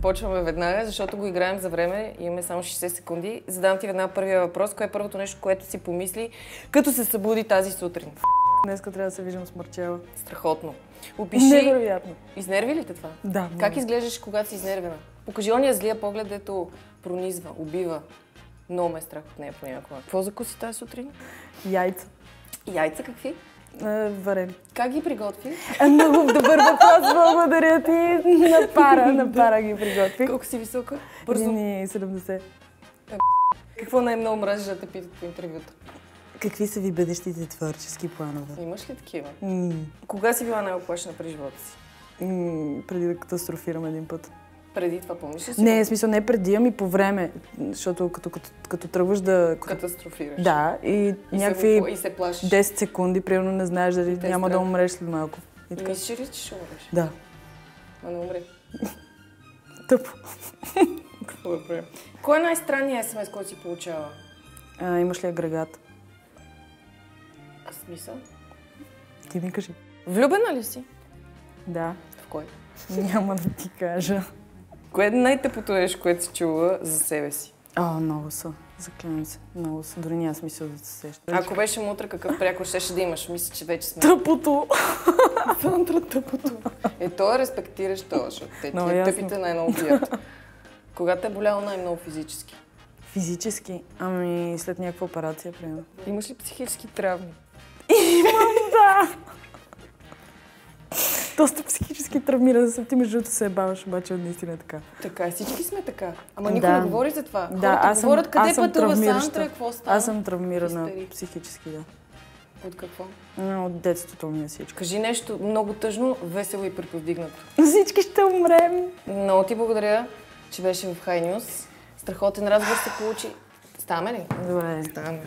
Започваме веднага, защото го играем за време. Имаме само 60 секунди. Задам ти веднага първия въпрос. Кое е първото нещо, което си помисли, като се събуди тази сутрин? Днеска трябва да се виждам с Марчела. Страхотно. Опиши... Невероятно. Изнерви ли те това? Да. Как изглеждаш, когато си изнервена? Покажи ония злия поглед, дето пронизва, убива. Много ме е страх от нея понякога. Какво закуси тази сутрин? Яйца. Яйца какви? Варени. Как ги приготви? Много добър въпрос, благодаря ти. На пара ги приготви. Колко си висока? Бързо. 1,70. Какво най-много мразиш да те питат по интервюта? Какви са ви бъдещите творчески планове? Имаш ли такива? Кога си била най-оплашена при живота си? Преди да катастрофирам един път. Преди това помниш ли си? Не, в смисъл не преди, ами по време. Защото като тръгваш да... Катастрофираш. Да, и някакви И се плашиш. 10 секунди, примерно не знаеш дали няма да умреш след малко. И мислиш ли, че ще умреш? Да. Ма не умре. Тъпо. Какво да правим? Кой е най-странният СМС, който си получава? Имаш ли агрегат? А смисъл? Ти ми кажи. Влюбена ли си? Да. В кой? Няма да ти кажа. Кое е най-тъпото нещо, което си чула за себе си? Много са. Заклевам се. Много са. Дори няма смисъл да се сеща. Ако беше мутра, какъв прякор щеше да имаш? Мисля, че вече сме... Тъпото! Сандра, тъпото. Той респектираш това, защото те тъпите най-много бият. Кога те е боляло най-много физически? Физически? Ами след някаква операция, примерно. Имаш ли психически травми? Имам, да! Доста психически травмиран съм. Ти между другото се ебаваш, обаче наистина е така. Така, всички сме така. Ама никой не говори за това. Да, хората говорят къде пътува Сандра, какво става. Аз съм травмирана психически, да. От какво? От детството ми е всичко. Кажи нещо много тъжно, весело и приповдигнато. Всички ще умрем. Много ти благодаря, че беше в High News. Страхотен разговор се получи. Ставаме ли? Добре. Ставаме.